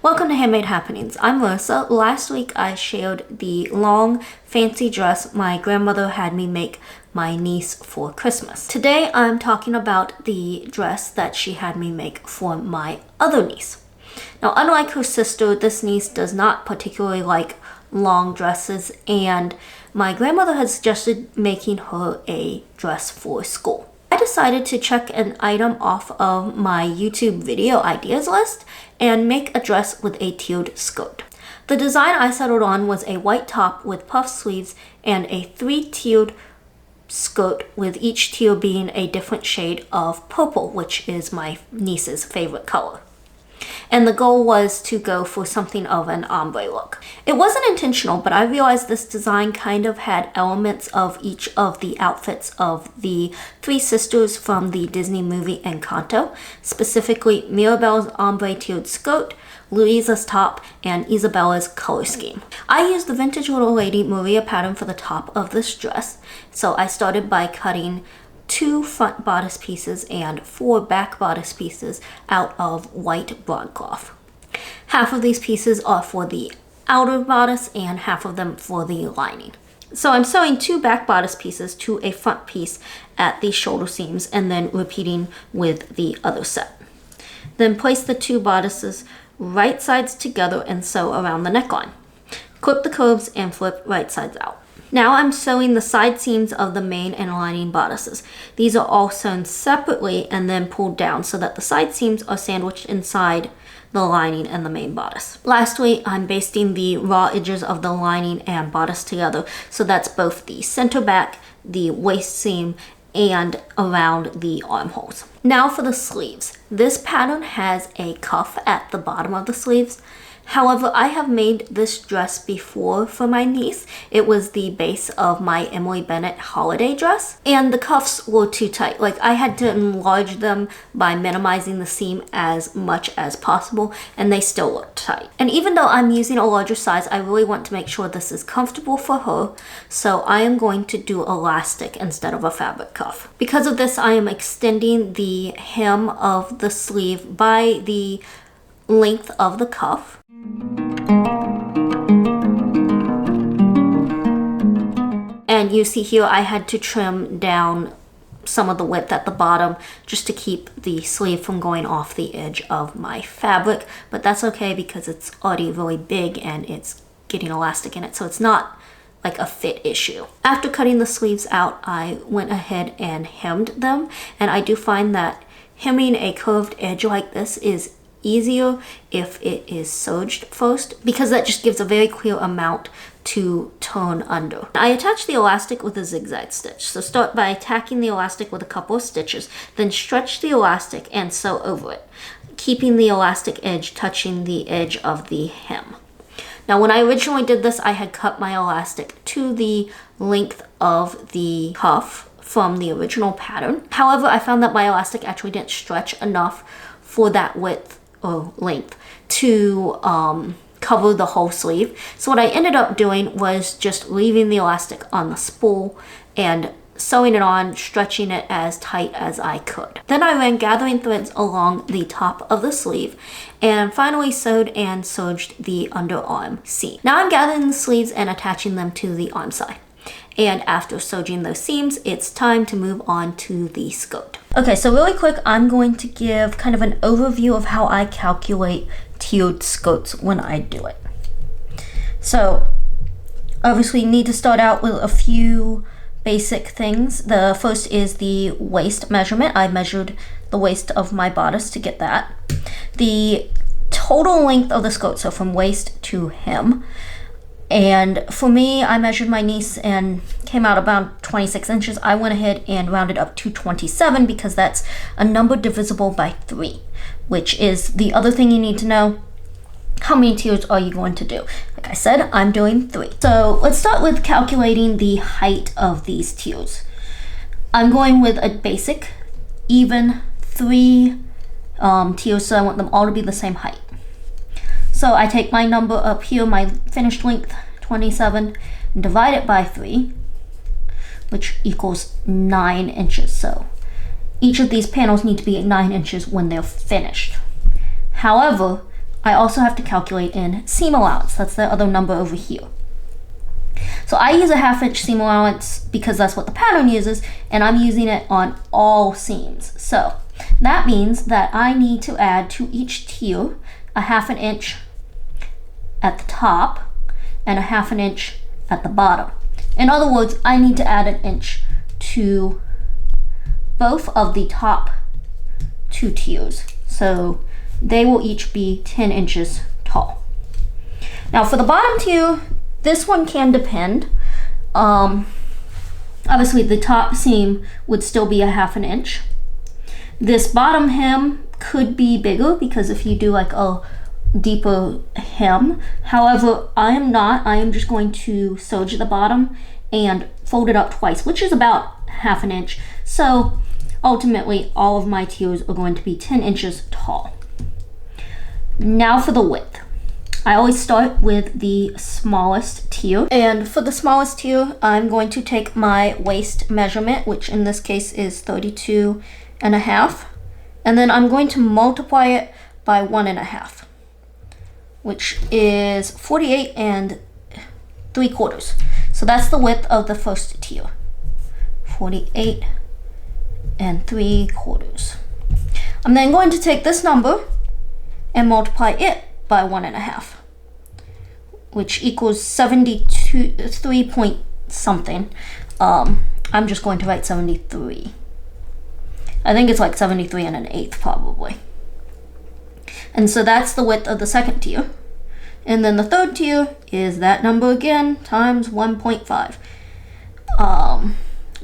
Welcome to Handmade Happenings. I'm Melissa. Last week I shared the long, fancy dress my grandmother had me make my niece for Christmas. Today I'm talking about the dress that she had me make for my other niece. Now, unlike her sister, this niece does not particularly like long dresses, and my grandmother had suggested making her a dress for school. I decided to check an item off of my YouTube video ideas list and make a dress with a tiered skirt. The design I settled on was a white top with puff sleeves and a 3-tiered skirt, with each tier being a different shade of purple, which is my niece's favorite color. And the goal was to go for something of an ombre look. It wasn't intentional, but I realized this design kind of had elements of each of the outfits of the three sisters from the Disney movie Encanto, specifically Mirabelle's ombre tiered skirt, Louisa's top, and Isabella's color scheme. I used the Vintage Little Lady Maria pattern for the top of this dress, so I started by cutting 2 front bodice pieces and 4 back bodice pieces out of white broadcloth. Half of these pieces are for the outer bodice and half of them for the lining. So I'm sewing 2 back bodice pieces to a front piece at the shoulder seams and then repeating with the other set. Then place the 2 bodices right sides together and sew around the neckline. Clip the curves and flip right sides out. Now I'm sewing the side seams of the main and lining bodices. These are all sewn separately and then pulled down so that the side seams are sandwiched inside the lining and the main bodice. Lastly, I'm basting the raw edges of the lining and bodice together, so that's both the center back, the waist seam, and around the armholes. Now for the sleeves. This pattern has a cuff at the bottom of the sleeves. However, I have made this dress before for my niece. It was the base of my Emily Bennett holiday dress, and the cuffs were too tight. Like, I had to enlarge them by minimizing the seam as much as possible, and they still looked tight. And even though I'm using a larger size, I really want to make sure this is comfortable for her, so I am going to do elastic instead of a fabric cuff. Because of this, I am extending the hem of the sleeve by the length of the cuff. And you see here I had to trim down some of the width at the bottom just to keep the sleeve from going off the edge of my fabric, but that's okay because it's already really big and it's getting elastic in it, so it's not like a fit issue. After cutting the sleeves out, I went ahead and hemmed them, and I do find that hemming a curved edge like this is easier if it is serged first, because that just gives a very clear amount to turn under. I attach the elastic with a zigzag stitch. So start by tacking the elastic with a couple of stitches, then stretch the elastic and sew over it, keeping the elastic edge touching the edge of the hem. Now, when I originally did this, I had cut my elastic to the length of the cuff from the original pattern. However, I found that my elastic actually didn't stretch enough for that width or length to cover the whole sleeve. So what I ended up doing was just leaving the elastic on the spool and sewing it on, stretching it as tight as I could. Then I ran gathering threads along the top of the sleeve and finally sewed and serged the underarm seam. Now I'm gathering the sleeves and attaching them to the arm side. And after serging those seams, it's time to move on to the skirt. Okay, so really quick, I'm going to give kind of an overview of how I calculate tiered skirts when I do it. So obviously you need to start out with a few basic things. The first is the waist measurement. I measured the waist of my bodice to get that. The total length of the skirt, so from waist to hem. And for me, I measured my niece and came out about 26 inches. I went ahead and rounded up to 27 because that's a number divisible by 3, which is the other thing you need to know. How many tiers are you going to do? Like I said, I'm doing 3. So let's start with calculating the height of these tiers. I'm going with a basic, even 3 tiers, so I want them all to be the same height. So I take my number up here, my finished length, 27, and divide it by 3, which equals 9 inches. So each of these panels need to be 9 inches when they're finished. However, I also have to calculate in seam allowance. That's the other number over here. So I use a 1/2 inch seam allowance because that's what the pattern uses, and I'm using it on all seams. So that means that I need to add to each tier a 1/2 inch at the top and a 1/2 inch at the bottom. In other words, I need to add an inch to both of the top 2 tiers. So they will each be 10 inches tall. Now for the bottom tier, this one can depend. Obviously the top seam would still be a 1/2 inch. This bottom hem could be bigger because if you do like a deeper hem. However, I am just going to serge the bottom and fold it up twice, which is about 1/2 inch. So ultimately all of my tiers are going to be 10 inches tall. Now for the width. I always start with the smallest tier, and for the smallest tier I'm going to take my waist measurement, which in this case is 32.5, and then I'm going to multiply it by 1.5, which is 48.75. So that's the width of the first tier, 48.75. I'm then going to take this number and multiply it by 1.5, which equals 73 point something. I'm just going to write 73. I think it's like 73.125 probably. And so that's the width of the second tier. And then the third tier is that number again times 1.5,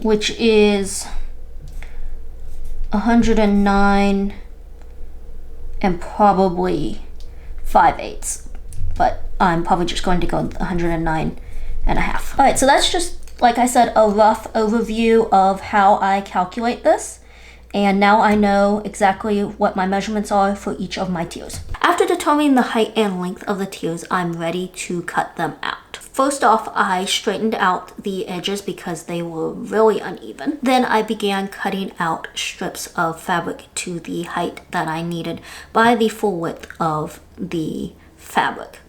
which is 109 and probably 5/8, but I'm probably just going to go 109.5. All right, so that's just, like I said, a rough overview of how I calculate this. And now I know exactly what my measurements are for each of my tiers. After determining the height and length of the tiers, I'm ready to cut them out. First off, I straightened out the edges because they were really uneven. Then I began cutting out strips of fabric to the height that I needed by the full width of the fabric.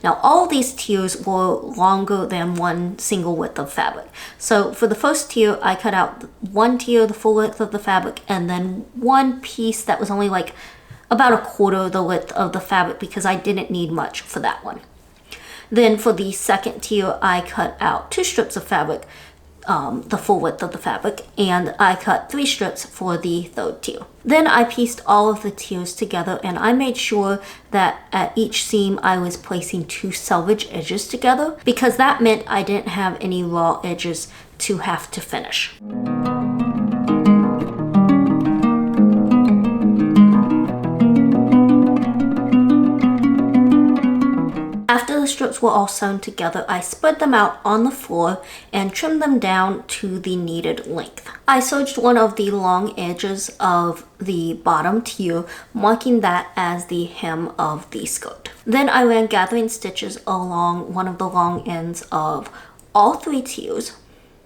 Now all of these tiers were longer than one single width of fabric. So for the first tier, I cut out one tier, the full width of the fabric, and then one piece that was only like about 1/4 the width of the fabric because I didn't need much for that one. Then for the second tier, I cut out 2 strips of fabric, the full width of the fabric, and I cut 3 strips for the third tier. Then I pieced all of the tiers together, and I made sure that at each seam I was placing 2 selvage edges together because that meant I didn't have any raw edges to have to finish. After the strips were all sewn together, I spread them out on the floor and trimmed them down to the needed length. I serged one of the long edges of the bottom tier, marking that as the hem of the skirt. Then I ran gathering stitches along one of the long ends of all 3 tiers.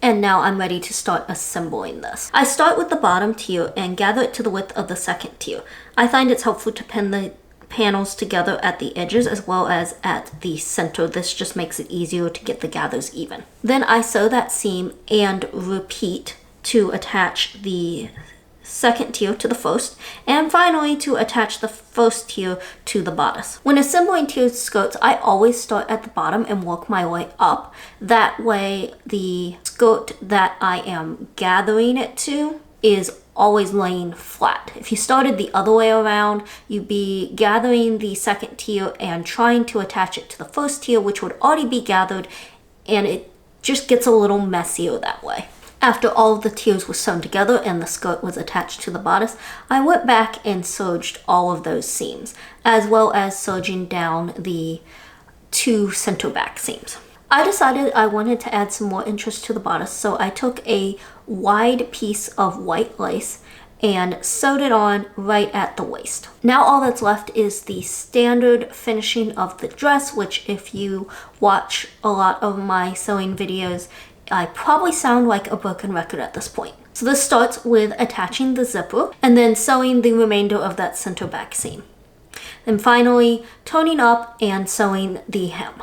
And now I'm ready to start assembling this. I start with the bottom tier and gather it to the width of the second tier. I find it's helpful to pin the panels together at the edges as well as at the center. This just makes it easier to get the gathers even. Then I sew that seam and repeat to attach the second tier to the first, and finally to attach the first tier to the bodice. When assembling tiered skirts, I always start at the bottom and work my way up. That way the skirt that I am gathering it to is always laying flat. If you started the other way around, you'd be gathering the second tier and trying to attach it to the first tier, which would already be gathered, and it just gets a little messier that way. After all of the tiers were sewn together and the skirt was attached to the bodice, I went back and serged all of those seams, as well as serging down the 2 center back seams. I decided I wanted to add some more interest to the bodice, so I took a wide piece of white lace and sewed it on right at the waist. Now all that's left is the standard finishing of the dress, which if you watch a lot of my sewing videos, I probably sound like a broken record at this point. So this starts with attaching the zipper and then sewing the remainder of that center back seam. and finally toning up and sewing the hem.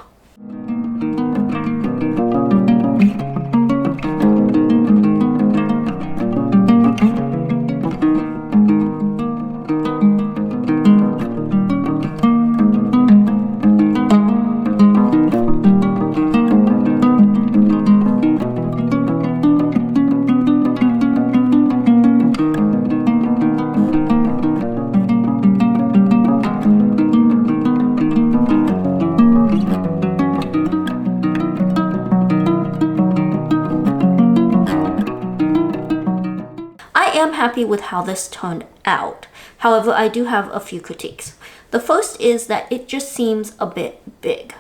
I am happy with how this turned out. However, I do have a few critiques. The first is that it just seems a bit big.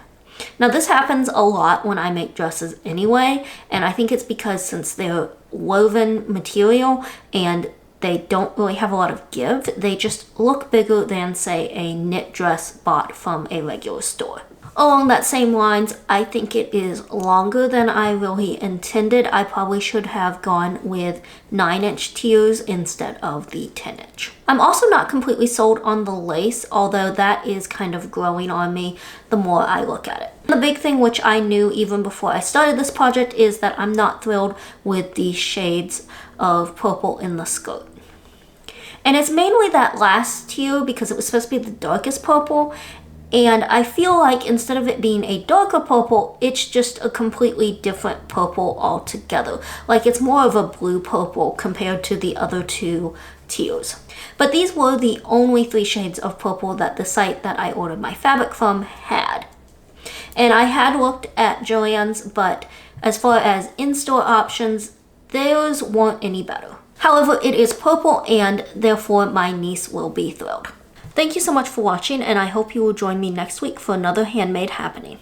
Now this happens a lot when I make dresses anyway, and I think it's because since they're woven material and they don't really have a lot of give, they just look bigger than, say, a knit dress bought from a regular store. Along that same lines, I think it is longer than I really intended. I probably should have gone with 9-inch tiers instead of the 10-inch. I'm also not completely sold on the lace, although that is kind of growing on me the more I look at it. The big thing, which I knew even before I started this project, is that I'm not thrilled with the shades of purple in the skirt. And it's mainly that last tier because it was supposed to be the darkest purple. And I feel like instead of it being a darker purple, it's just a completely different purple altogether. Like it's more of a blue purple compared to the other two tiers. But these were the only 3 shades of purple that the site that I ordered my fabric from had. And I had looked at Joann's, but as far as in-store options, theirs weren't any better. However, it is purple and therefore my niece will be thrilled. Thank you so much for watching, and I hope you will join me next week for another handmade happening.